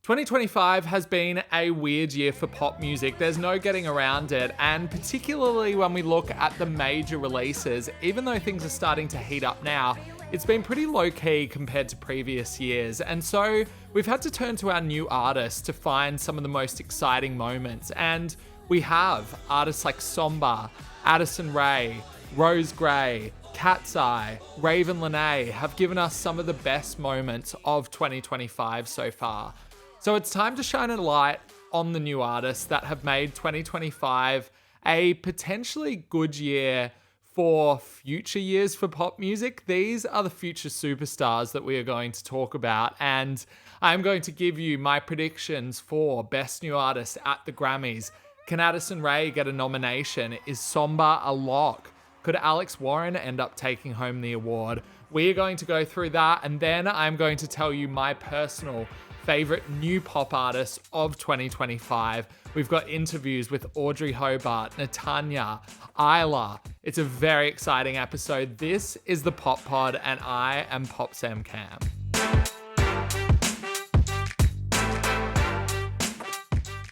2025 has been a weird year for pop music. There's no getting around it. And particularly when we look at the major releases, even though things are starting to heat up now, it's been pretty low-key compared to previous years. And so we've had to turn to our new artists to find some of the most exciting moments. And we have artists like Sombr, Addison Rae, Rose Gray, Cat's Eye, Ravyn Lenae have given us some of the best moments of 2025 so far. So it's time to shine a light on the new artists that have made 2025 a potentially good year for future years for pop music. These are the future superstars that we are going to talk about, and I'm going to give you my predictions for Best New Artist at the Grammys. Can Addison Rae get a nomination? Is Sombr a lock? Could Alex Warren end up taking home the award? We are going to go through that, and then I'm going to tell you my personal favorite new pop artists of 2025. We've got interviews with Audrey Hobert, Natanya, Iyla. It's a very exciting episode. This is the Pop Pod, and I am Pop Sam Cam.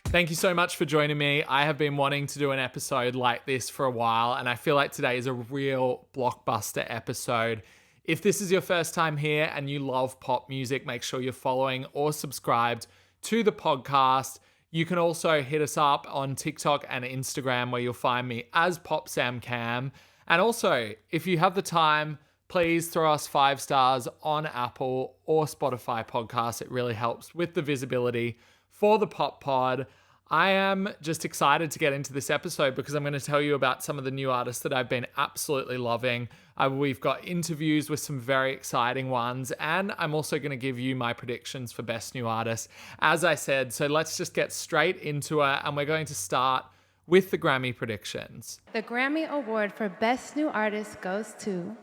Thank you so much for joining me. I have been wanting to do an episode like this for a while, and I feel like today is a real blockbuster episode. If this is your first time here and you love pop music, make sure you're following or subscribed to the podcast. You can also hit us up on TikTok and Instagram, where you'll find me as Pop Sam Cam. And also, if you have the time, please throw us 5 stars on Apple or Spotify podcasts. It really helps with the visibility for the Pop Pod. I am just excited to get into this episode because I'm going to tell you about some of the new artists that I've been absolutely loving. We've got interviews with some very exciting ones, and I'm also going to give you my predictions for Best New Artist, as I said. So let's just get straight into it, and we're going to start with the Grammy predictions. The Grammy Award for Best New Artist goes to...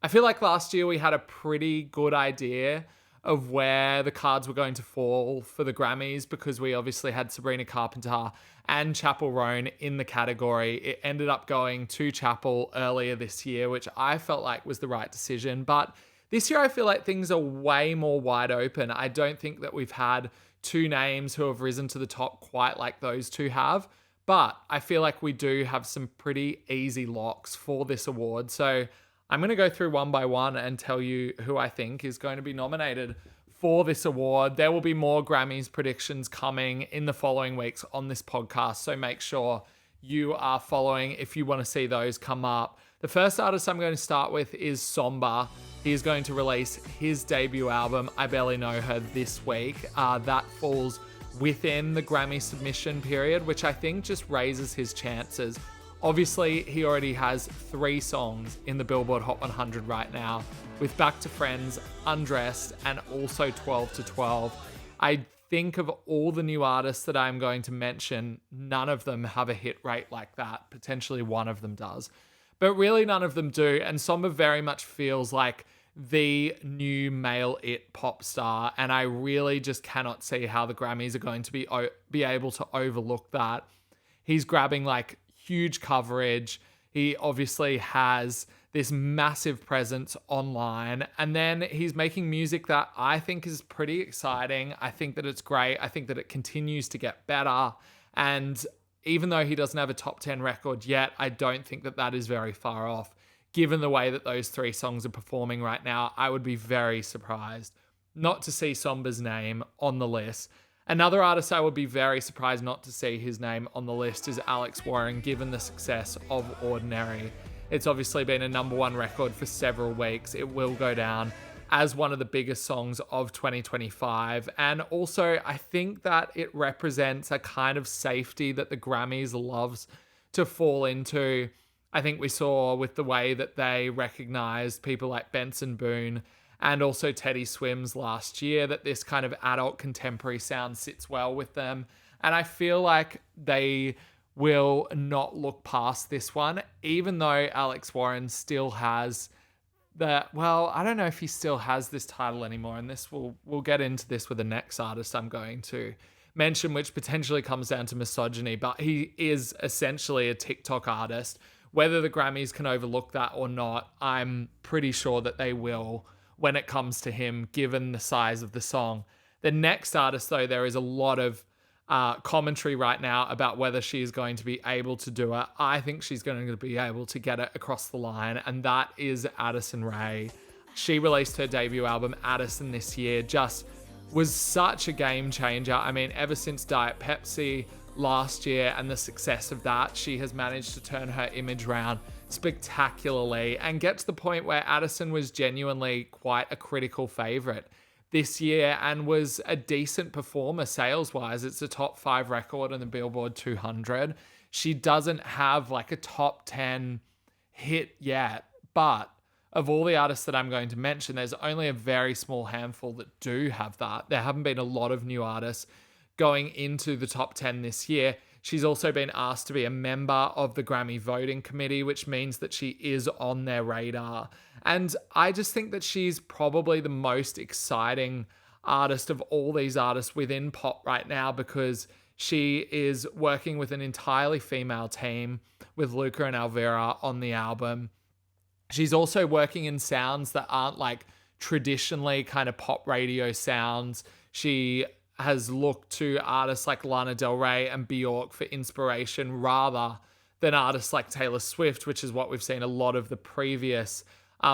I feel like last year we had a pretty good idea of where the cards were going to fall for the Grammys, because we obviously had Sabrina Carpenter and Chappell Roan in the category. It ended up going to Chappell earlier this year, which I felt like was the right decision. But this year I feel like things are way more wide open. I don't think that we've had 2 names who have risen to the top quite like those 2 have. But I feel like we do have some pretty easy locks for this award. So I'm going to go through one by one and tell you who I think is going to be nominated for this award. There will be more Grammys predictions coming in the following weeks on this podcast, so make sure you are following if you want to see those come up. The first artist I'm going to start with is Sombr. He is going to release his debut album, I Barely Know Her, this week. That falls within the Grammy submission period, which I think just raises his chances. Obviously, he already has 3 songs in the Billboard Hot 100 right now, with Back to Friends, Undressed, and also 12 to 12. I think of all the new artists that I'm going to mention, none of them have a hit rate like that. Potentially one of them does, but really none of them do. And Sombr very much feels like the new male it pop star, and I really just cannot see how the Grammys are going to be able to overlook that. He's grabbing like huge coverage. He obviously has this massive presence online, and then he's making music that I think is pretty exciting. I think that it's great. I think that it continues to get better, and even though he doesn't have a top 10 record yet, I don't think that that is very far off. Given the way that those 3 songs are performing right now, I would be very surprised not to see Sombr's name on the list. Another artist I would be very surprised not to see his name on the list is Alex Warren, given the success of Ordinary. It's obviously been a #1 record for several weeks. It will go down as one of the biggest songs of 2025. And also, I think that it represents a kind of safety that the Grammys loves to fall into. I think we saw with the way that they recognized people like Benson Boone and also Teddy Swims last year, that this kind of adult contemporary sound sits well with them. And I feel like they will not look past this one, even though Alex Warren still has I don't know if he still has this title anymore. And we'll get into this with the next artist I'm going to mention, which potentially comes down to misogyny, but he is essentially a TikTok artist. Whether the Grammys can overlook that or not, I'm pretty sure that they will when it comes to him, given the size of the song The next artist, though, there is a lot of commentary right now about whether she is going to be able to do it. I think she's going to be able to get it across the line, and that is Addison Rae. She released her debut album, Addison, this year. Just was such a game changer. I mean, ever since Diet Pepsi last year and the success of that, she has managed to turn her image around spectacularly and get to the point where Addison was genuinely quite a critical favorite this year and was a decent performer sales-wise. It's a top 5 record on the Billboard 200. She doesn't have like a top 10 hit yet, but of all the artists that I'm going to mention, there's only a very small handful that do have that. There haven't been a lot of new artists going into the top 10 this year. She's also been asked to be a member of the Grammy voting committee, which means that she is on their radar. And I just think that she's probably the most exciting artist of all these artists within pop right now, because she is working with an entirely female team with Luca and Elvira on the album. She's also working in sounds that aren't like traditionally kind of pop radio sounds. She has looked to artists like Lana Del Rey and Bjork for inspiration rather than artists like Taylor Swift, which is what we've seen a lot of the previous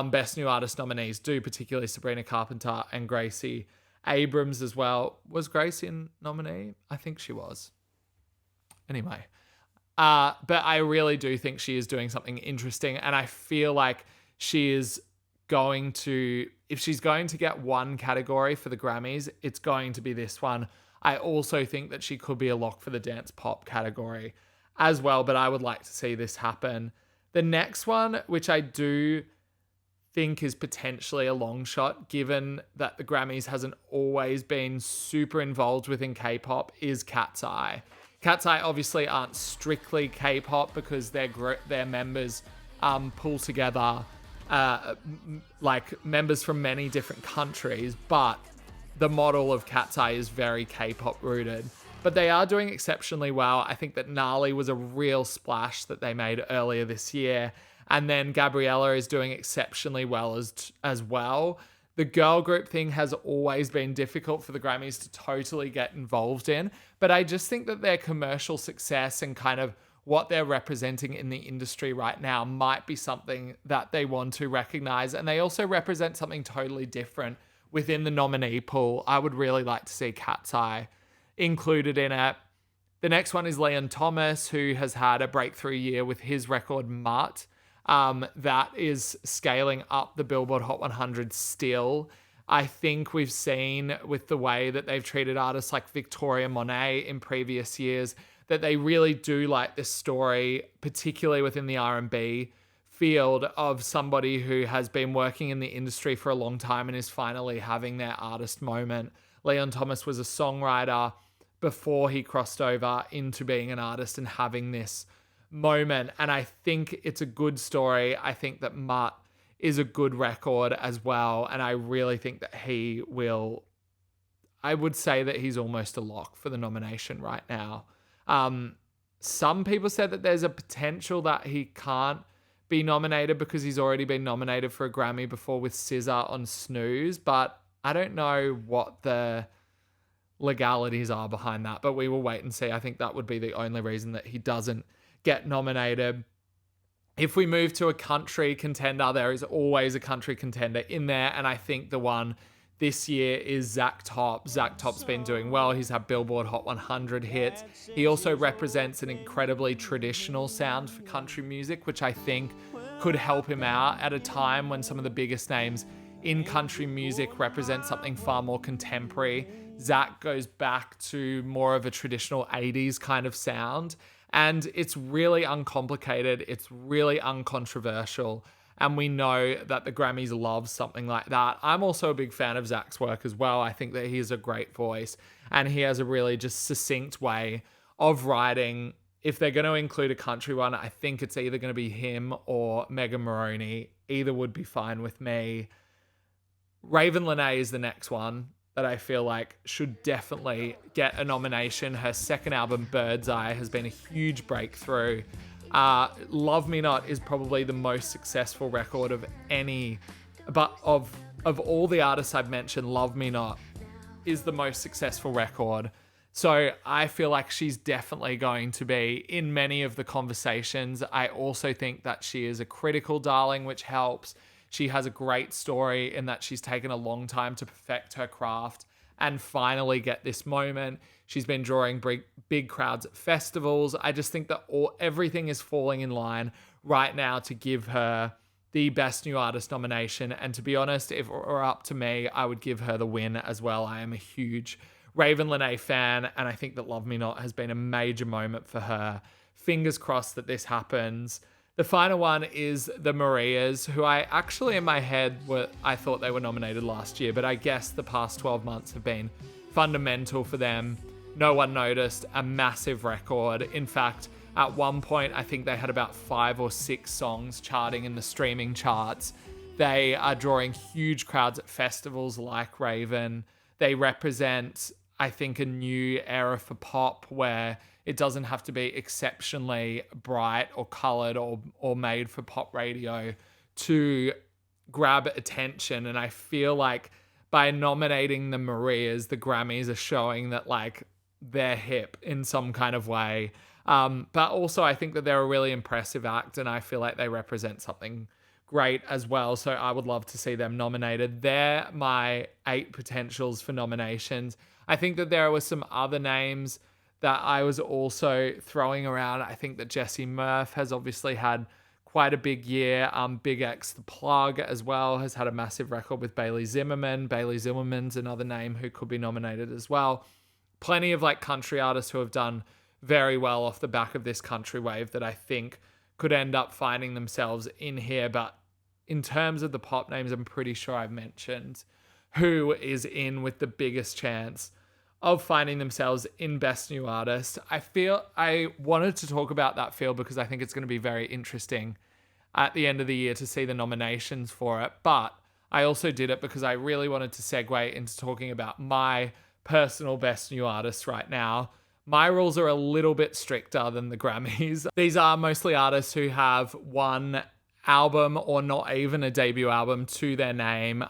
Best New Artist nominees do, particularly Sabrina Carpenter and Gracie Abrams as well. Was Gracie a nominee? I think she was. Anyway. But I really do think she is doing something interesting, and I feel like she is going to, if she's going to get one category for the Grammys, it's going to be this one. I also think that she could be a lock for the dance pop category as well, but I would like to see this happen. The next one, which I do think is potentially a long shot, given that the Grammys hasn't always been super involved within K-pop, is Cat's Eye. Cat's Eye obviously aren't strictly K-pop because their members pull together like members from many different countries, but the model of Cat's Eye is very K-pop rooted. But they are doing exceptionally well. I think that Gnarly was a real splash that they made earlier this year, and then Gabriella is doing exceptionally well as well. The girl group thing has always been difficult for the Grammys to totally get involved in, but I just think that their commercial success and kind of what they're representing in the industry right now might be something that they want to recognize. And they also represent something totally different within the nominee pool. I would really like to see Cat's Eye included in it. The next one is Leon Thomas, who has had a breakthrough year with his record Mutt. That is scaling up the Billboard Hot 100 still. I think we've seen with the way that they've treated artists like Victoria Monet in previous years that they really do like this story, particularly within the R&B field, of somebody who has been working in the industry for a long time and is finally having their artist moment. Leon Thomas was a songwriter before he crossed over into being an artist and having this moment, and I think it's a good story. I think that Mutt is a good record as well, and I really think that he will, I would say that he's almost a lock for the nomination right now. Some people said that there's a potential that he can't be nominated because he's already been nominated for a Grammy before with SZA on Snooze, but I don't know what the legalities are behind that, but we will wait and see. I think that would be the only reason that he doesn't get nominated. If we move to a country contender, there is always a country contender in there, and I think the one this year is Zach Top. Zach Top's been doing well. He's had Billboard Hot 100 hits. He also represents an incredibly traditional sound for country music, which I think could help him out at a time when some of the biggest names in country music represent something far more contemporary. Zach goes back to more of a traditional 80s kind of sound, and it's really uncomplicated. It's really uncontroversial. And we know that the Grammys love something like that. I'm also a big fan of Zach's work as well. I think that he has a great voice and he has a really just succinct way of writing. If they're going to include a country one, I think it's either going to be him or Megan Moroney. Either would be fine with me. Ravyn Lenae is the next one that I feel like should definitely get a nomination. Her second album, Bird's Eye, has been a huge breakthrough. Love Me Not is probably the most successful record of any, but of all the artists I've mentioned, Love Me Not is the most successful record. So I feel like she's definitely going to be in many of the conversations. I also think that she is a critical darling, which helps. She has a great story in that she's taken a long time to perfect her craft and finally get this moment. She's been drawing big crowds at festivals. I just think that everything is falling in line right now to give her the Best New Artist nomination. And to be honest, if it were up to me, I would give her the win as well. I am a huge Ravyn Lenae fan, and I think that Love Me Not has been a major moment for her. Fingers crossed that this happens. The final one is the Marias, who I actually in my head I thought they were nominated last year, but I guess the past 12 months have been fundamental for them. No one noticed, a massive record. In fact, at one point, I think they had about 5 or 6 songs charting in the streaming charts. They are drawing huge crowds at festivals like Ravyn. They represent, I think, a new era for pop where it doesn't have to be exceptionally bright or colored or made for pop radio to grab attention. And I feel like by nominating the Marias, the Grammys are showing that like they're hip in some kind of way. But also I think that they're a really impressive act, and I feel like they represent something great as well. So I would love to see them nominated. They're my 8 potentials for nominations. I think that there were some other names that I was also throwing around. I think that Jessie Murph has obviously had quite a big year. Big X The Plug as well has had a massive record with Bailey Zimmerman. Bailey Zimmerman's another name who could be nominated as well. Plenty of like country artists who have done very well off the back of this country wave that I think could end up finding themselves in here. But in terms of the pop names, I'm pretty sure I've mentioned who is in with the biggest chance of finding themselves in Best New Artist. I wanted to talk about that field because I think it's going to be very interesting at the end of the year to see the nominations for it. But I also did it because I really wanted to segue into talking about my personal Best New Artist right now. My rules are a little bit stricter than the Grammys. These are mostly artists who have one album or not even a debut album to their name.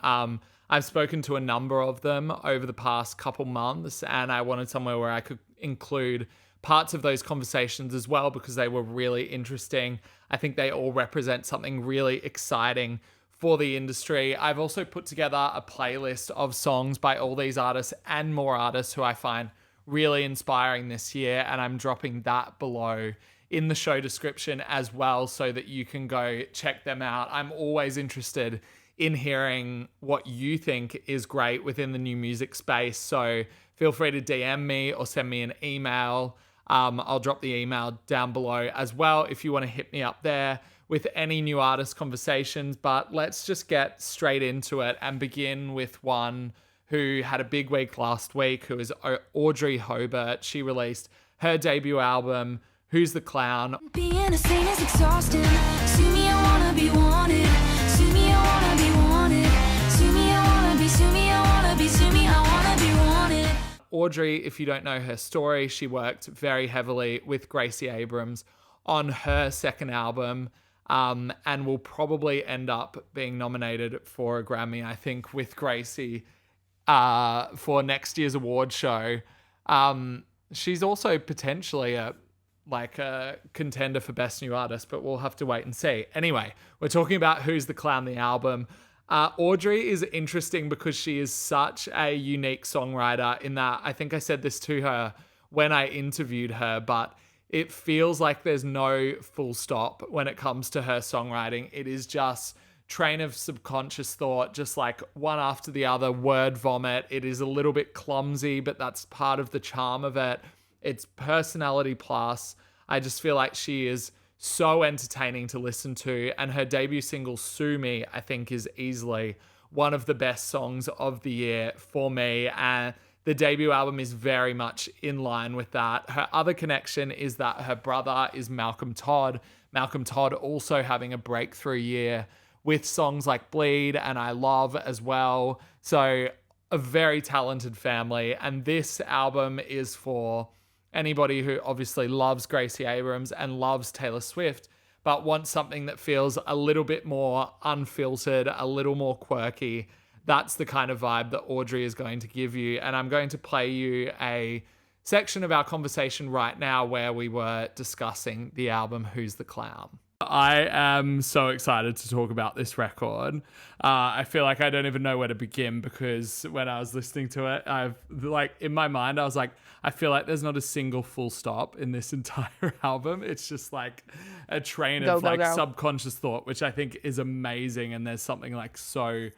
I've spoken to a number of them over the past couple months, and I wanted somewhere where I could include parts of those conversations as well because they were really interesting. I think they all represent something really exciting for the industry. I've also put together a playlist of songs by all these artists and more artists who I find really inspiring this year, and I'm dropping that below in the show description as well so that you can go check them out. I'm always interested in hearing what you think is great within the new music space, so feel free to DM me or send me an email. I'll drop the email down below as well if you want to hit me up there with any new artist conversations. But let's just get straight into it and begin with one who had a big week last week, who is Audrey Hobert. She released her debut album, Who's the Clown? Being a saint is exhausting. Sue me, I wanna be wanted. Sue me, I wanna be wanted. Sue me, I wanna be, sue me, I wanna be, sue me, I wanna be wanted. Audrey, if you don't know her story, she worked very heavily with Gracie Abrams on her second album, and will probably end up being nominated for a Grammy, I think, with Gracie for next year's award show. She's also potentially a contender for Best New Artist, but we'll have to wait and see. Anyway, we're talking about Who's the Clown, the album. Audrey is interesting because she is such a unique songwriter in that I think I said this to her when I interviewed her, but it feels like there's no full stop when it comes to her songwriting. It is just train of subconscious thought, just like one after the other, word vomit. It is a little bit clumsy, but that's part of the charm of it. It's personality plus. I just feel like she is so entertaining to listen to, and her debut single, Sue Me, I think is easily one of the best songs of the year for me, and the debut album is very much in line with that. Her other connection is that her brother is Malcolm Todd. Malcolm Todd also having a breakthrough year with songs like Bleed and I Love as well. So a very talented family. And this album is for anybody who obviously loves Gracie Abrams and loves Taylor Swift, but wants something that feels a little bit more unfiltered, a little more quirky that's the kind of vibe that Audrey is going to give you. And I'm going to play you a section of our conversation right now where we were discussing the album Who's the Clown. I am so excited to talk about this record. I feel like I don't even know where to begin, because when I was listening to it, in my mind, I was like, I feel like there's not a single full stop in this entire album. It's just like a train of subconscious thought, which I think is amazing. And there's something like so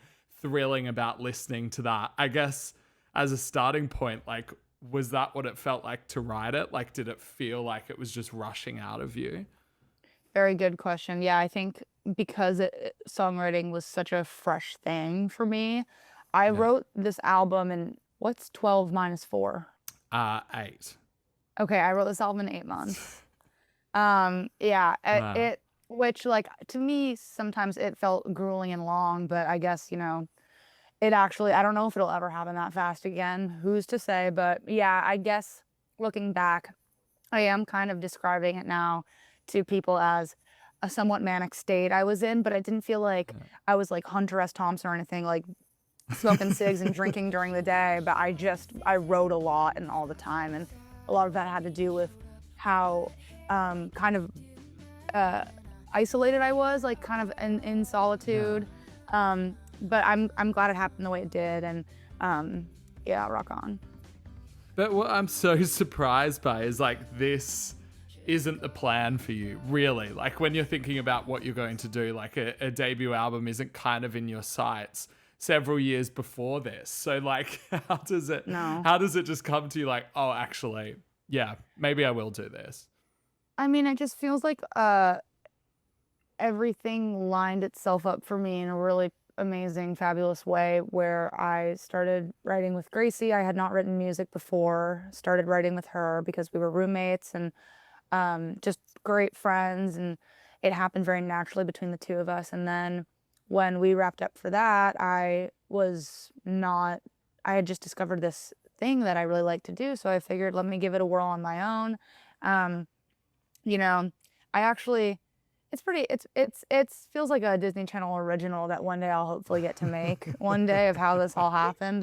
thrilling about listening to that. I guess as a starting point, like, was that what it felt like to write it? Like, did it feel like it was just rushing out of you? Very good question. Yeah, I think because songwriting was such a fresh thing for me, I wrote this album in, what's 12 minus 4? 8. Okay, I wrote this album in 8 months. Which, like, to me, sometimes it felt grueling and long, but I guess, it actually, I don't know if it'll ever happen that fast again. Who's to say? But yeah, I guess looking back, I am kind of describing it now to people as a somewhat manic state I was in, but I didn't feel like I was like Hunter S. Thompson or anything, like smoking cigs and drinking during the day. But I wrote a lot and all the time. And a lot of that had to do with how kind of isolated I was, like kind of in solitude. But I'm glad it happened the way it did. And rock on. But what I'm so surprised by is like, this isn't the plan for you, really. Like, when you're thinking about what you're going to do, like a debut album isn't kind of in your sights several years before this. So like, how does it just come to you like, oh, actually, yeah, maybe I will do this? I mean, it just feels like everything lined itself up for me in a really amazing, fabulous way, where I started writing with Gracie. I had not written music before, started writing with her because we were roommates and just great friends, and it happened very naturally between the two of us. And then when we wrapped up for that, I had just discovered this thing that I really like to do, so I figured, let me give it a whirl on my own. It feels like a Disney Channel original that one day I'll hopefully get to make one day, of how this all happened.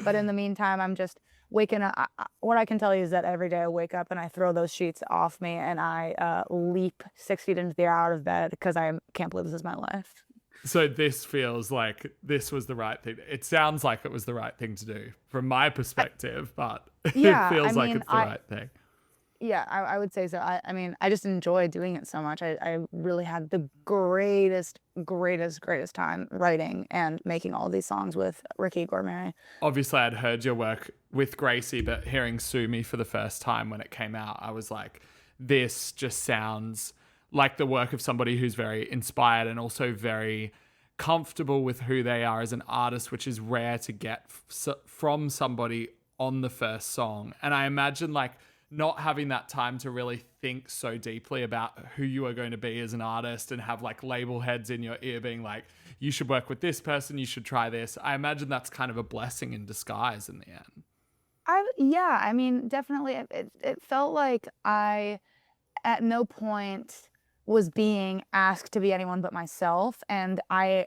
But in the meantime, I'm just waking up. What I can tell you is that every day I wake up and I throw those sheets off me and I leap 6 feet into the air out of bed, because I can't believe this is my life. So this feels like this was the right thing. It sounds like it was the right thing to do from my perspective, but it feels like it's the right thing. Yeah, I would say so. I mean, I just enjoy doing it so much. I really had the greatest time writing and making all these songs with Ricky Gourmet. Obviously, I'd heard your work with Gracie, but hearing Sue Me for the first time when it came out, I was like, this just sounds like the work of somebody who's very inspired and also very comfortable with who they are as an artist, which is rare to get from somebody on the first song. And I imagine like not having that time to really think so deeply about who you are going to be as an artist and have like label heads in your ear being like, you should work with this person, you should try this. I imagine that's kind of a blessing in disguise in the end. I mean, definitely. It felt like I, at no point, was being asked to be anyone but myself. And I'm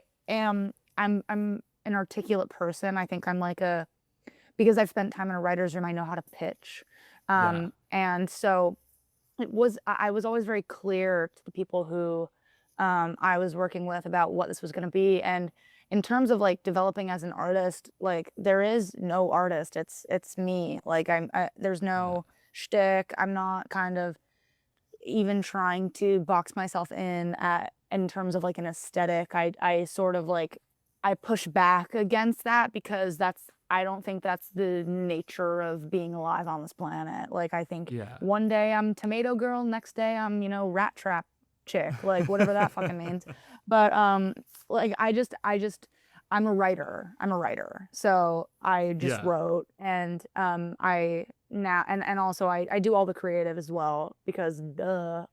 an articulate person. I think I'm like because I've spent time in a writer's room, I know how to pitch. And so I was always very clear to the people who I was working with about what this was going to be. And in terms of like developing as an artist, like there is no artist. It's me. Like there's no shtick. I'm not kind of even trying to box myself in terms of like an aesthetic. I sort of like, I push back against that, because I don't think that's the nature of being alive on this planet. Like, I think one day I'm tomato girl, next day I'm, rat trap chick, like whatever that fucking means. But like I'm a writer. So I just wrote, and also I do all the creative as well, because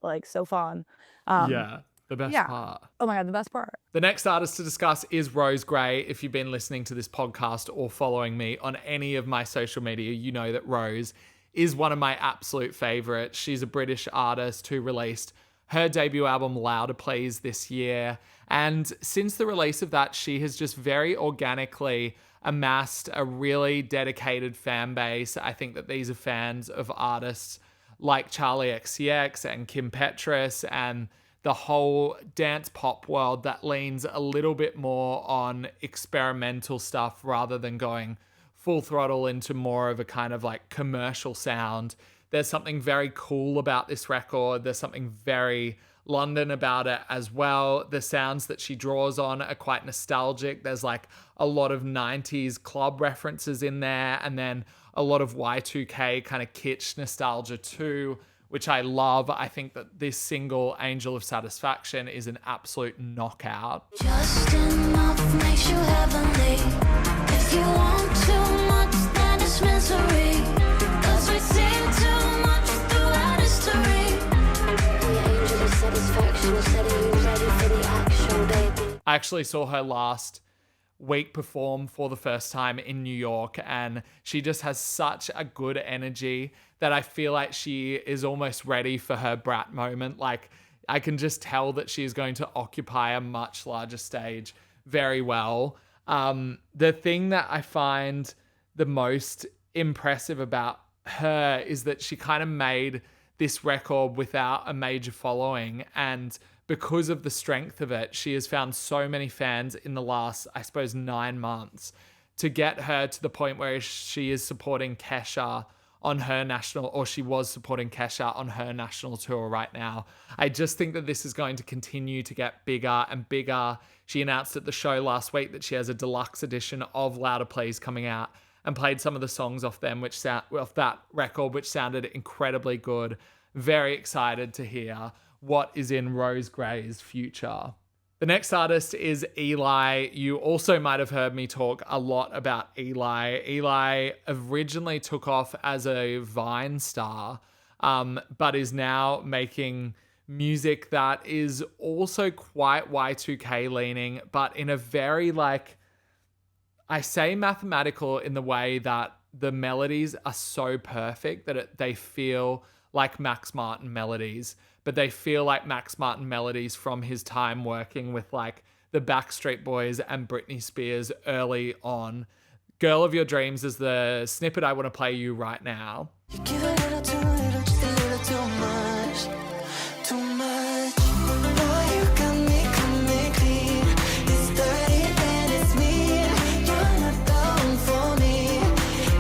like so fun. The best part. Oh my God, the best part. The next artist to discuss is Rose Gray. If you've been listening to this podcast or following me on any of my social media, you know that Rose is one of my absolute favorites. She's a British artist who released her debut album Louder Please this year. And since the release of that, she has just very organically amassed a really dedicated fan base. I think that these are fans of artists like Charlie XCX and Kim Petras and the whole dance pop world that leans a little bit more on experimental stuff rather than going full throttle into more of a kind of like commercial sound. There's something very cool about this record. There's something very London about it as well. The sounds that she draws on are quite nostalgic. There's like a lot of 90s club references in there, and then a lot of Y2K kind of kitsch nostalgia too, which I love. I think that this single, Angel of Satisfaction, is an absolute knockout. Just enough makes you heavenly. If you want too much, then it's misery. 'Cause we've seen too much throughout history. The angel of satisfaction said, are you ready for the action, baby? I actually saw her last week perform for the first time in New York, and she just has such a good energy that I feel like she is almost ready for her brat moment. Like, I can just tell that she is going to occupy a much larger stage very well. The thing that I find the most impressive about her is that she kind of made this record without a major following, and because of the strength of it, she has found so many fans in the last, I suppose, 9 months to get her to the point where she is supporting Kesha on her national, or she was supporting Kesha on her national tour right now. I just think that this is going to continue to get bigger and bigger. She announced at the show last week that she has a deluxe edition of Louder Please coming out, and played some of the songs off them, off that record, which sounded incredibly good. Very excited to hear what is in Rose Gray's future. The next artist is Iyla. You also might have heard me talk a lot about Iyla. Iyla originally took off as a Vine star, but is now making music that is also quite Y2K leaning, but in a very, like, I say mathematical in the way that the melodies are so perfect that they feel like Max Martin melodies, but they feel like Max Martin melodies from his time working with like the Backstreet Boys and Britney Spears early on. Girl of Your Dreams is the snippet I want to play you right now. You give a little too little, just a little too much. Too much. Boy, you got me clean. It's dirty and it's mean. You're not down for me.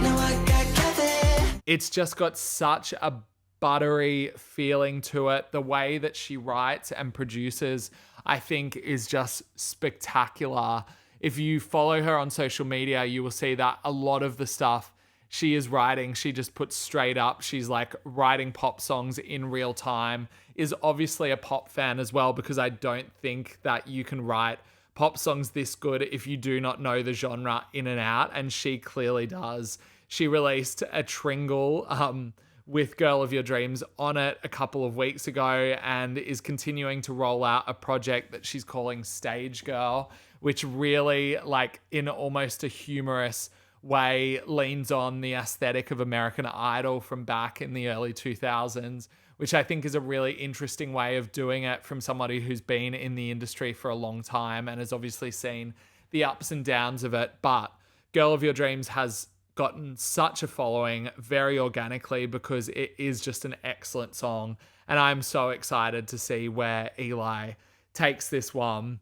Now I got Kevin. It's just got such a buttery feeling to it. The way that she writes and produces, I think, is just spectacular. If you follow her on social media, you will see that a lot of the stuff she is writing, she just puts straight up. She's like writing pop songs in real time, is obviously a pop fan as well, because I don't think that you can write pop songs this good if you do not know the genre in and out, and she clearly does. She released a Tringle with Girl of Your Dreams on it a couple of weeks ago, and is continuing to roll out a project that she's calling Stage Girl, which really, like, in almost a humorous way, leans on the aesthetic of American Idol from back in the early 2000s, which I think is a really interesting way of doing it from somebody who's been in the industry for a long time and has obviously seen the ups and downs of it. But Girl of Your Dreams has gotten such a following very organically because it is just an excellent song, and I'm so excited to see where Iyla takes this one.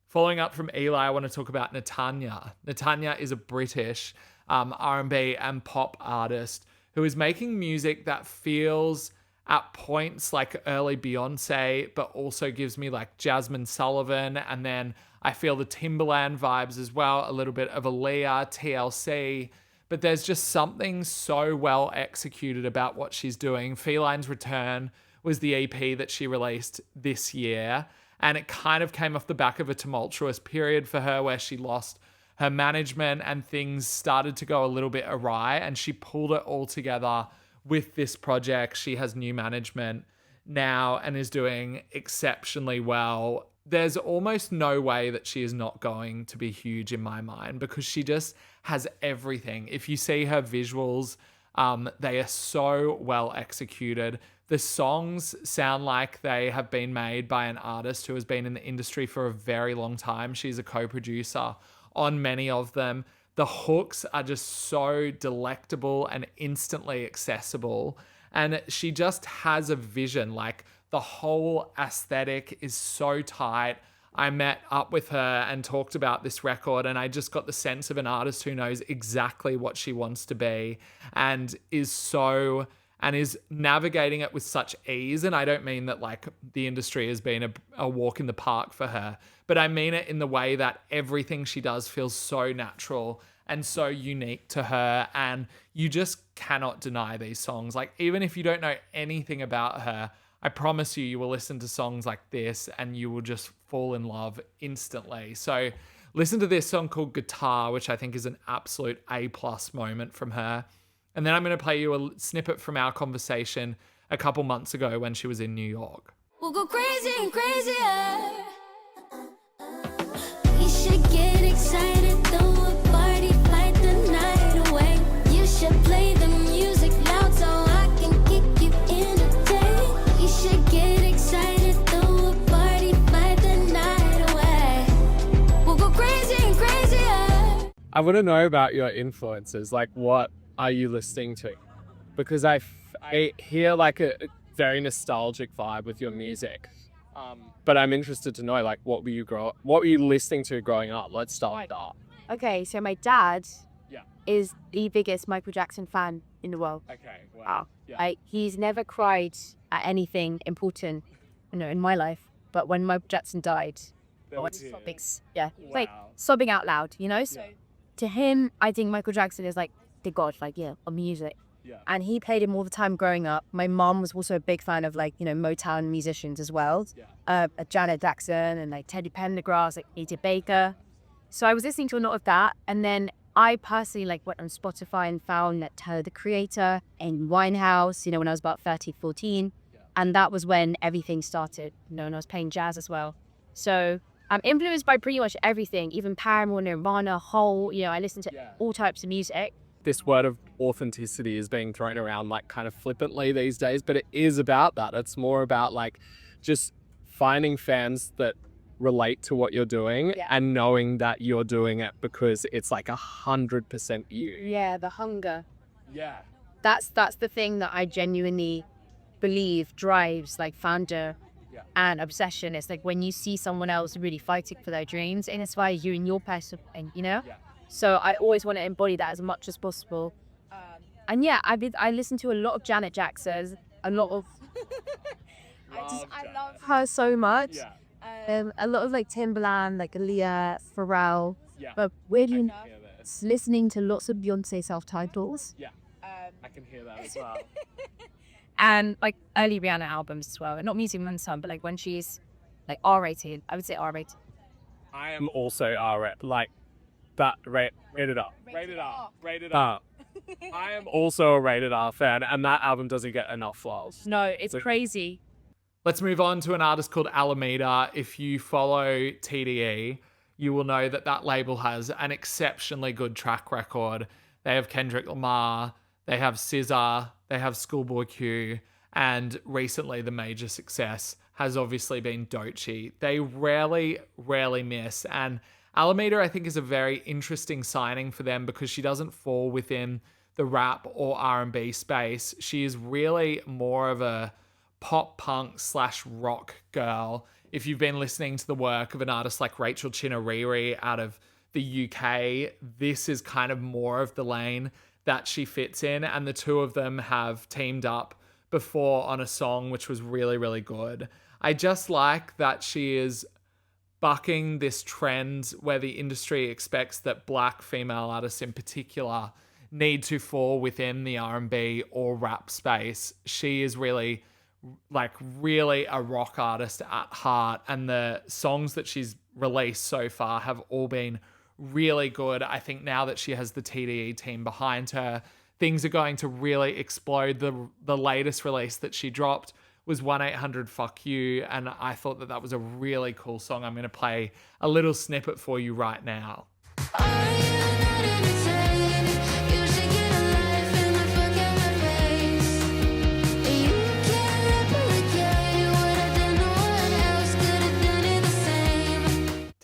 Following up from Iyla, I want to talk about Natanya. Natanya is a British R&B and pop artist who is making music that feels at points like early Beyonce, but also gives me like Jasmine Sullivan, and then I feel the Timberland vibes as well, a little bit of Aaliyah, TLC. But there's just something so well executed about what she's doing. Feline's Return was the EP that she released this year, and it kind of came off the back of a tumultuous period for her where she lost her management and things started to go a little bit awry, and she pulled it all together with this project. She has new management now and is doing exceptionally well. There's almost no way that she is not going to be huge in my mind, because she just has everything. If you see her visuals They are so well executed. The songs sound like they have been made by an artist who has been in the industry for a very long time. She's a co-producer on many of them. The hooks are just so delectable and instantly accessible. And she just has a vision. Like, the whole aesthetic is so tight. I met up with her and talked about this record, and I just got the sense of an artist who knows exactly what she wants to be and is navigating it with such ease. And I don't mean that like the industry has been a walk in the park for her, but I mean it in the way that everything she does feels so natural and so unique to her. And you just cannot deny these songs. Like, even if you don't know anything about her, I promise you will listen to songs like this and you will just fall in love instantly. So listen to this song called Guitar, which I think is an absolute A+ moment from her. And then I'm going to play you a snippet from our conversation a couple months ago when she was in New York. We'll go crazy and crazier. You should get excited, throw a party, fight the night away. You should play the music loud so I can kick you entertained. You should get excited, throw a party, fight the night away. We'll go crazy and crazier. I want to know about your influences. Like, what are you listening to? Because I hear like a very nostalgic vibe with your music. But I'm interested to know, like, what were you listening to growing up? Let's start with that. Okay, so my dad Yeah. is the biggest Michael Jackson fan in the world. Okay. Wow. Yeah. Like, he's never cried at anything important, in my life. But when Michael Jackson died, There I went was to tears. sobbing. Yeah, like Wow. sobbing out loud, So Yeah. to him, I think Michael Jackson is like the god, of music. Yeah. And he played him all the time growing up. My mom was also a big fan of Motown musicians as well. Yeah. Janet Jackson and like Teddy Pendergrass, like Edith Baker. So I was listening to a lot of that. And then I personally went on Spotify and found that Tyler, the Creator, and Winehouse, when I was about 13, 14. Yeah. And that was when everything started, and I was playing jazz as well. So I'm influenced by pretty much everything, even Paramore, Nirvana, Hole, I listen to all types of music. This word of authenticity is being thrown around like kind of flippantly these days, but it is about that. It's more about like just finding fans that relate to what you're doing and knowing that you're doing it because it's like 100% you. Yeah, the hunger. Yeah. That's the thing that I genuinely believe drives like founder and obsession. It's like when you see someone else really fighting for their dreams, it inspires you in your person, So I always want to embody that as much as possible. And I listen to a lot of Janet Jackson, a lot of I love her so much. A lot of like Timbaland, like Aaliyah, Pharrell. But weirdly enough, listening to lots of Beyonce self-titles. I can hear that as well. And like early Rihanna albums as well. Not Music Man Son, but like when she's like R-rated. I would say R-rated. I am also R-rated, like that rated R. Rated R. Rated R. I am also a rated R fan, and that album doesn't get enough flowers. No, it's crazy. Let's move on to an artist called Alamita. If you follow TDE, you will know that label has an exceptionally good track record. They have Kendrick Lamar, they have SZA, they have Schoolboy Q, and recently the major success has obviously been Doechii. They rarely miss, and Alameda, I think, is a very interesting signing for them because she doesn't fall within the rap or R&B space. She is really more of a pop punk / rock girl. If you've been listening to the work of an artist like Rachel Chinariri out of the UK, this is kind of more of the lane that she fits in. And the two of them have teamed up before on a song which was really, really good. I just like that she is bucking this trend where the industry expects that Black female artists in particular need to fall within the R&B or rap space. She is really a rock artist at heart, and the songs that she's released so far have all been really good. I think now that she has the TDE team behind her, things are going to really explode. The latest release that she dropped was 1-800-FUCK-YOU, and I thought that was a really cool song. I'm going to play a little snippet for you right now. Are you not entertained? You should get a life and not forget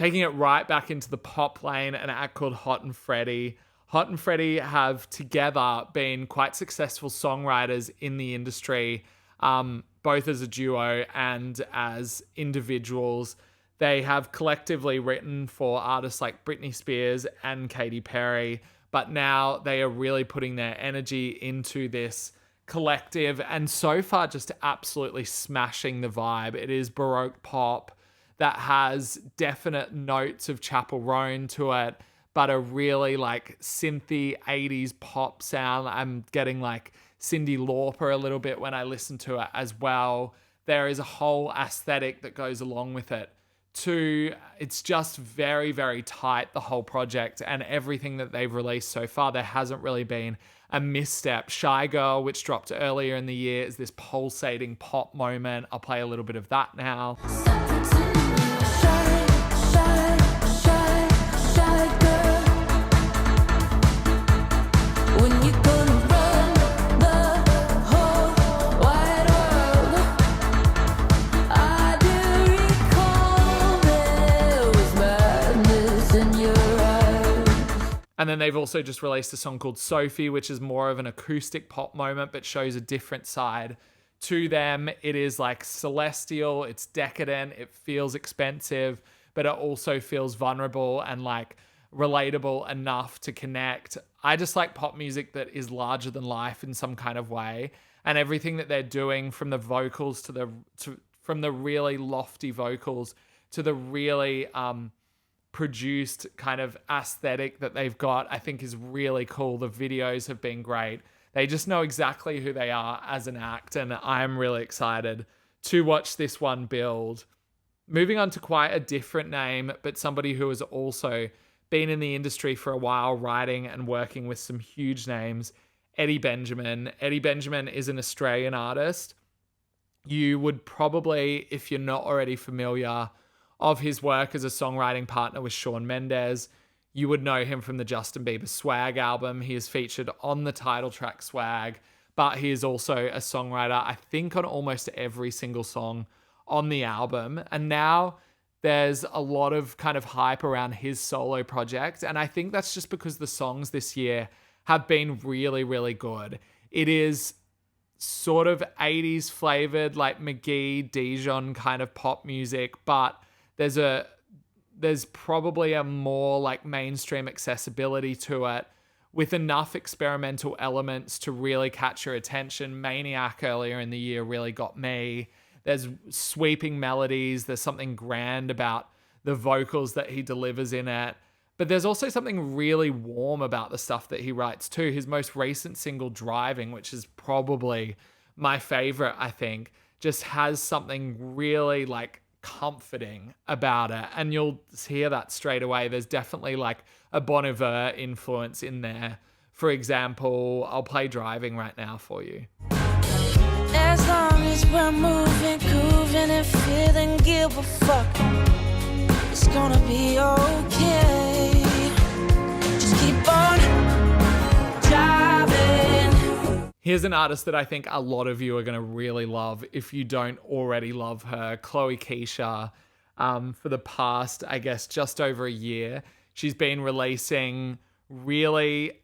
Taking it right back into the pop lane, an act called Haute Freddy. Haute Freddy have together been quite successful songwriters in the industry, both as a duo and as individuals. They have collectively written for artists like Britney Spears and Katy Perry, but now they are really putting their energy into this collective and so far just absolutely smashing the vibe. It is Baroque pop that has definite notes of Chapel Roan to it, but a really like synthy 80s pop sound. I'm getting like Cyndi Lauper a little bit when I listen to it as well. There is a whole aesthetic that goes along with it. It's just very, very tight, the whole project, and everything that they've released so far, there hasn't really been a misstep. Shy Girl, which dropped earlier in the year, is this pulsating pop moment. I'll play a little bit of that now. And then they've also just released a song called Sophie, which is more of an acoustic pop moment, but shows a different side to them. It is like celestial, it's decadent, it feels expensive, but it also feels vulnerable and like relatable enough to connect. I just like pop music that is larger than life in some kind of way. And everything that they're doing, from the vocals from the really lofty vocals to the really produced kind of aesthetic that they've got, I think is really cool. The videos have been great. They just know exactly who they are as an act, and I'm really excited to watch this one build. Moving on to quite a different name, but somebody who has also been in the industry for a while, writing and working with some huge names, Eddie Benjamin. Eddie Benjamin is an Australian artist. You would probably, if you're not already familiar of his work as a songwriting partner with Shawn Mendes, you would know him from the Justin Bieber Swag album. He is featured on the title track Swag, but he is also a songwriter, I think, on almost every single song on the album. And now there's a lot of kind of hype around his solo project. And I think that's just because the songs this year have been really, really good. It is sort of 80s flavored, like McGee, Dijon kind of pop music, but there's probably a more like mainstream accessibility to it, with enough experimental elements to really catch your attention. Maniac earlier in the year really got me. There's sweeping melodies. There's something grand about the vocals that he delivers in it. But there's also something really warm about the stuff that he writes too. His most recent single, Driving, which is probably my favorite, I think, just has something really like comforting about it, and you'll hear that straight away. There's definitely like a Bon Iver influence in there. For example, I'll play Driving right now for you. As long as we're moving, grooving, and feeling guilt, but fuck, it's gonna be okay. Just keep on driving. Here's an artist that I think a lot of you are going to really love if you don't already love her, Qisha. For the past, I guess, just over a year, she's been releasing really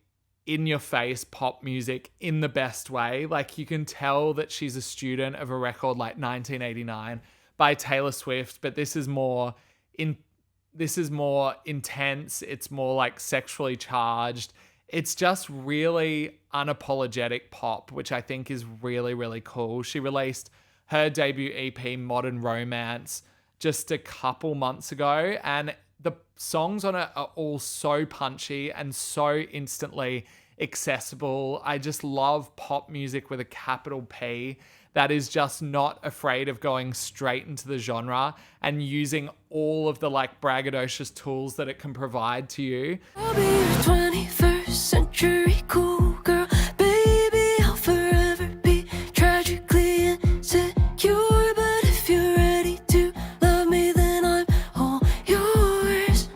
in-your-face pop music in the best way. Like, you can tell that she's a student of a record like 1989 by Taylor Swift, but this is more intense. It's more like sexually charged. It's just really unapologetic pop, which I think is really, really cool. She released her debut EP, Modern Romance, just a couple months ago, and the songs on it are all so punchy and so instantly accessible. I just love pop music with a capital P that is just not afraid of going straight into the genre and using all of the like braggadocious tools that it can provide to you. I'll be your 21st century cool girl, baby. I'll forever be tragically insecure, but if you're ready to love me, then I'm all yours.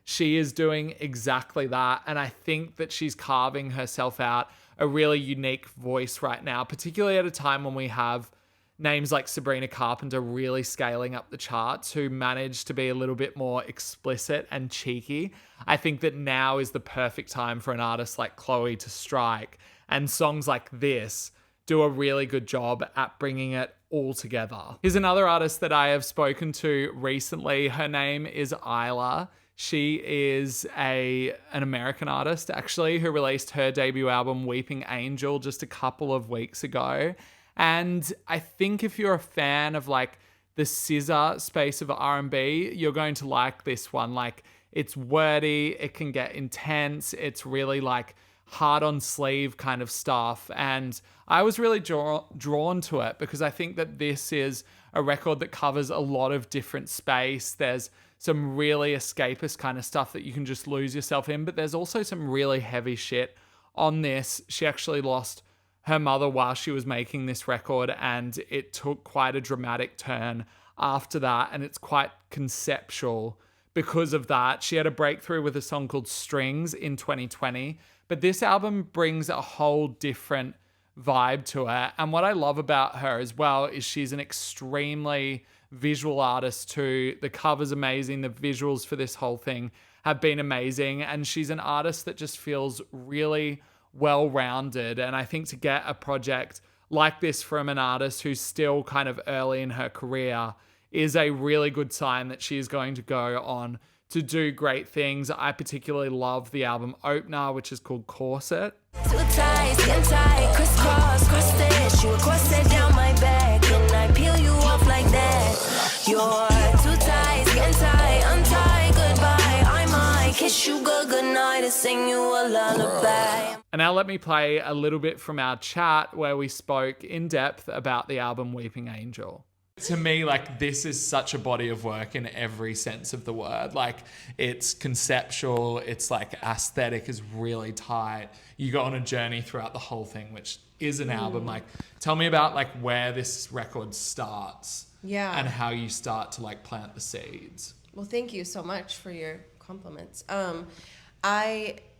She is doing exactly that, and I think that she's carving herself out a really unique voice right now, particularly at a time when we have names like Sabrina Carpenter really scaling up the charts, who managed to be a little bit more explicit and cheeky, I think that now is the perfect time for an artist like Chloe to strike. And songs like this do a really good job at bringing it all together. Here's another artist that I have spoken to recently. Her name is Iyla. She is an American artist, actually, who released her debut album, Weeping Angel, just a couple of weeks ago. And I think if you're a fan of like the scissor space of R&B, you're going to like this one. Like, it's wordy, it can get intense, it's really like hard on sleeve kind of stuff. And I was really drawn to it because I think that this is a record that covers a lot of different space. There's some really escapist kind of stuff that you can just lose yourself in, but there's also some really heavy shit on this. She actually lost her mother while she was making this record, and it took quite a dramatic turn after that, and it's quite conceptual because of that. She had a breakthrough with a song called Strings in 2020, but this album brings a whole different vibe to it. And what I love about her as well is she's an extremely visual artist too. The cover's amazing. The visuals for this whole thing have been amazing. And she's an artist that just feels really well-rounded. And I think to get a project like this from an artist who's still kind of early in her career is a really good sign that she's going to go on to do great things. I particularly love the album opener, which is called Corset. Too tight, skin tight, crisscross, cross stitch. You a corset down my back, and I peel you off like that. You're too tight, skin tight, untie, goodbye. I might kiss you good night and sing you a lullaby. And now let me play a little bit from our chat where we spoke in depth about the album Weeping Angel. To me, like, this is such a body of work in every sense of the word. Like, it's conceptual, it's like aesthetic is really tight. You go on a journey throughout the whole thing, which is an album. Like, tell me about like where this record starts. Yeah. And how you start to like plant the seeds. Well, thank you so much for your compliments.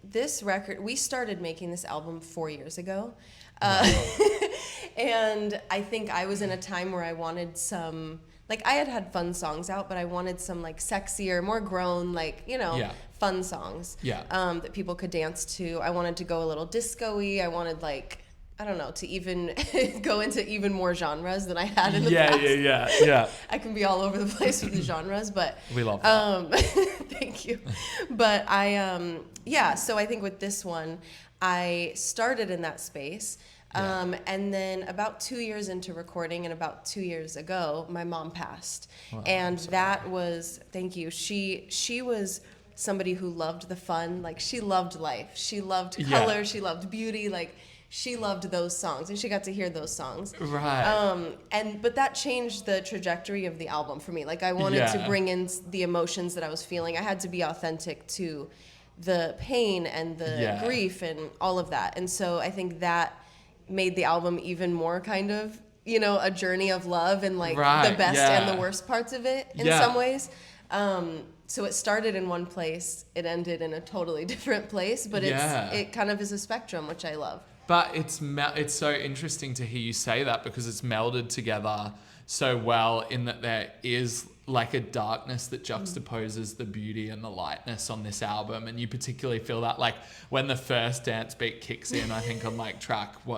This record, we started making this album 4 years ago. And I think I was in a time where I wanted some, like, I had fun songs out, but I wanted some like sexier, more grown, like, you know, fun songs that people could dance to. I wanted to go a little disco-y. I wanted, like, I don't know, to even go into even more genres than I had in the past. Yeah. I can be all over the place with the genres, but We love that. thank you. But so I think with this one, I started in that space. And then about 2 years into recording, and about 2 years ago, my mom passed. Wow, and that was, thank you. She was somebody who loved the fun. Like, she loved life. She loved color. She loved beauty. Like, she loved those songs, and she got to hear those songs. Right. But that changed the trajectory of the album for me. Like, I wanted to bring in the emotions that I was feeling. I had to be authentic to the pain and the grief and all of that. And so I think that made the album even more kind of, you know, a journey of love and like the best and the worst parts of it in some ways. So it started in one place, it ended in a totally different place, but it kind of is a spectrum, which I love. But it's so interesting to hear you say that, because it's melded together so well in that there is like a darkness that juxtaposes the beauty and the lightness on this album. And you particularly feel that like when the first dance beat kicks in, I think on like track 2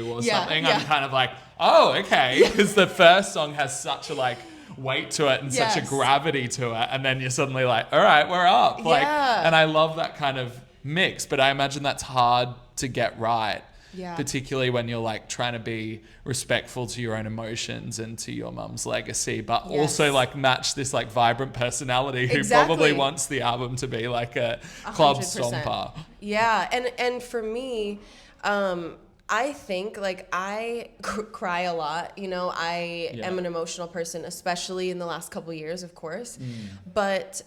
or something, I'm kind of like, oh, okay. Because the first song has such a like weight to it and such a gravity to it. And then you're suddenly like, all right, we're up. Like, and I love that kind of mix, but I imagine that's hard to get right. Yeah. Particularly when you're like trying to be respectful to your own emotions and to your mum's legacy, but also like match this like vibrant personality who probably wants the album to be like a club 100%. Stomper. Yeah, and for me, I think like I cry a lot. You know, I am an emotional person, especially in the last couple of years, of course. But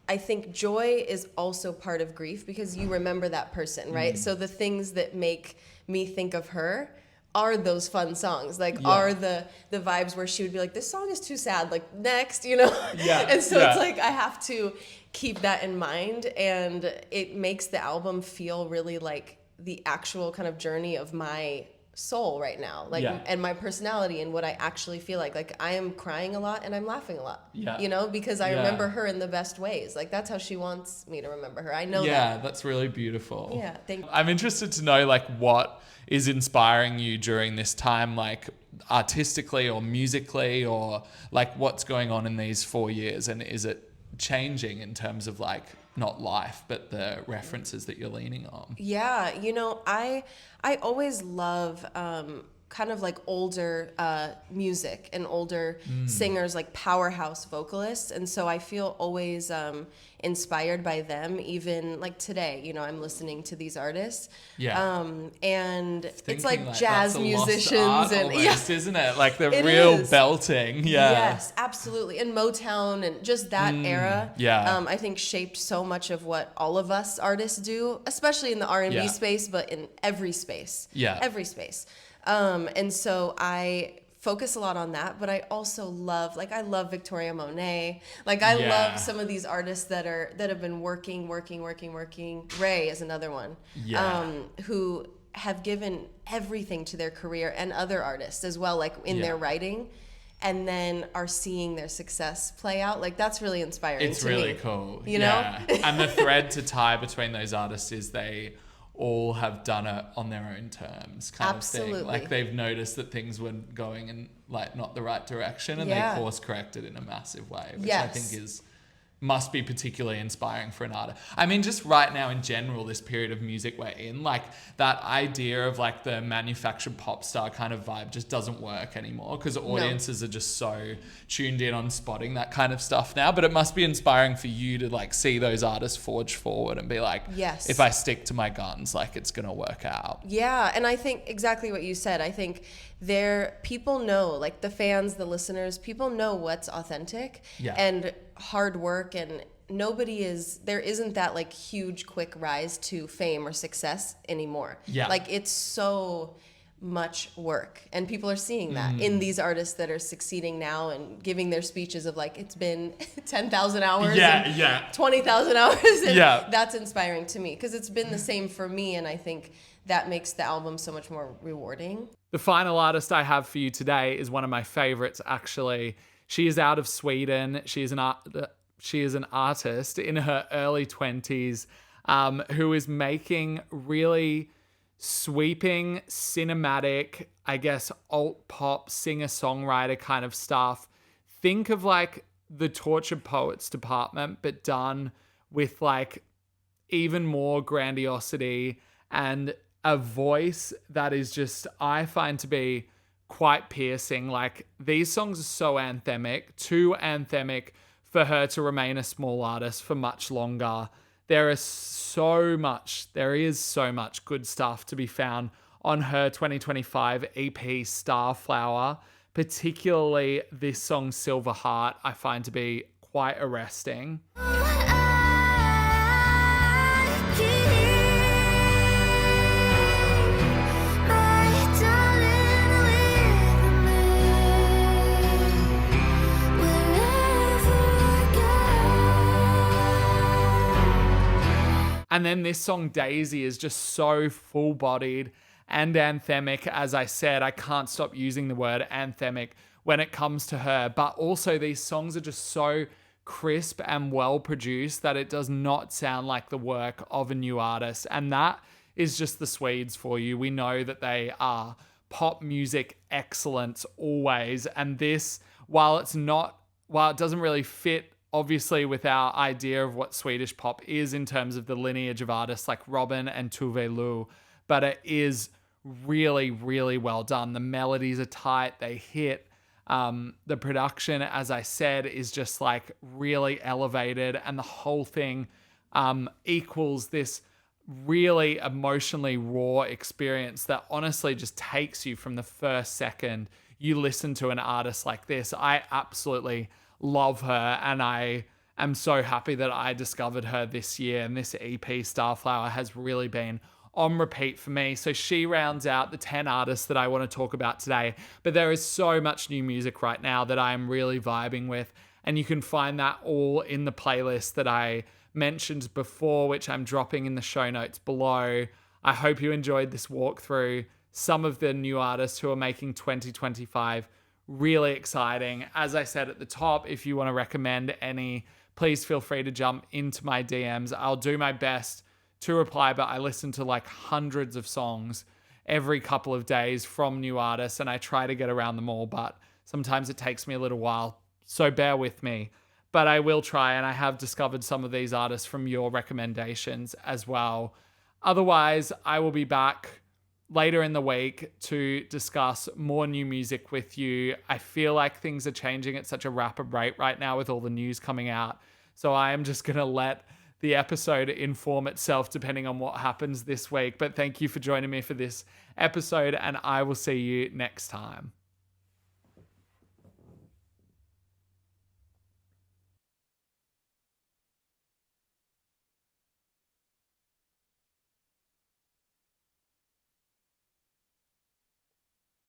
I think joy is also part of grief, because you remember that person, right? So the things that make me think of her are those fun songs, like are the vibes where she would be like, this song is too sad, like next, you know? And so it's like I have to keep that in mind, and it makes the album feel really like the actual kind of journey of my soul right now, like, Yeah. and my personality and what I actually feel like I am crying a lot and I'm laughing a lot, Yeah. you know, because I Yeah. remember her in the best ways. Like, that's how she wants me to remember her. I know Yeah, that's really beautiful. Yeah, thank you. I'm interested to know, like, what is inspiring you during this time, like, artistically or musically, or, like, what's going on in these 4 years, and is it changing in terms of, like, not life, but the references that you're leaning on? Yeah, you know, I always love kind of like older music and older singers, like powerhouse vocalists, and so I feel always inspired by them. Even like today, you know, I'm listening to these artists, and it's like jazz that's a musicians lost art and almost, isn't it? Like the It real is. belting. Yeah. Yes, absolutely. And Motown and just that era, I think shaped so much of what all of us artists do, especially in the R&B Yeah. space, but in every space. Yeah. Every space. And so I focus a lot on that, but I also love, like, I love Victoria Monet. Like, I Yeah. love some of these artists that have been working. Ray is another one. Yeah. Who have given everything to their career, and other artists as well, like in their writing, and then are seeing their success play out. Like, that's really inspiring It's to really me. cool. You know? Yeah. And the thread to tie between those artists is they all have done it on their own terms, kind of Absolutely. thing. Like, they've noticed that things were going in, like, not the right direction, and Yeah. they course corrected in a massive way, which I Yes. think must be particularly inspiring for an artist. I mean, just right now in general, this period of music we're in, like, that idea of, like, the manufactured pop star kind of vibe just doesn't work anymore, because audiences are just so tuned in on spotting that kind of stuff now. But it must be inspiring for you to, like, see those artists forge forward and be like, Yes. if I stick to my guns, like, it's gonna work out. Yeah, and I think exactly what you said. I think people know, like the fans, the listeners, people know what's authentic and hard work, and there isn't that, like, huge quick rise to fame or success anymore. Yeah. Like, it's so much work, and people are seeing that in these artists that are succeeding now and giving their speeches of, like, it's been 10,000 hours and 20,000 hours, and that's inspiring to me, because it's been the same for me, and I think that makes the album so much more rewarding. The final artist I have for you today is one of my favorites, actually. She is out of Sweden. She is an artist in her early 20s who is making really sweeping, cinematic, I guess, alt pop, singer-songwriter kind of stuff. Think of, like, the Tortured Poets department, but done with, like, even more grandiosity and a voice that is just, I find to be quite piercing. Like, these songs are so anthemic, too anthemic for her to remain a small artist for much longer. There is so much good stuff to be found on her 2025 EP Starflower, particularly this song Silver Heart, I find to be quite arresting. And then this song, Daisy, is just so full-bodied and anthemic. As I said, I can't stop using the word anthemic when it comes to her. But also, these songs are just so crisp and well-produced that it does not sound like the work of a new artist. And that is just the Swedes for you. We know that they are pop music excellence always. And this, while it doesn't really fit obviously with our idea of what Swedish pop is in terms of the lineage of artists like Robin and Tove Lo, but it is really, really well done. The melodies are tight, they hit. The production, as I said, is just, like, really elevated, and the whole thing equals this really emotionally raw experience that honestly just takes you from the first second you listen to an artist like this. I absolutely love her, and I am so happy that I discovered her this year, and this EP Starflower has really been on repeat for me. So she rounds out the 10 artists that I want to talk about today, but there is so much new music right now that I am really vibing with, and you can find that all in the playlist that I mentioned before, which I'm dropping in the show notes below. I hope you enjoyed this walkthrough. some of the new artists who are making 2025 really exciting. As I said at the top, if you want to recommend any, please feel free to jump into my DMs. I'll do my best to reply, but I listen to like hundreds of songs every couple of days from new artists, and I try to get around them all, but sometimes it takes me a little while, so bear with me. But I will try, and I have discovered some of these artists from your recommendations as well. Otherwise, I will be back later in the week to discuss more new music with you. I feel like things are changing at such a rapid rate right now with all the news coming out. So I am just going to let the episode inform itself depending on what happens this week. But thank you for joining me for this episode, and I will see you next time.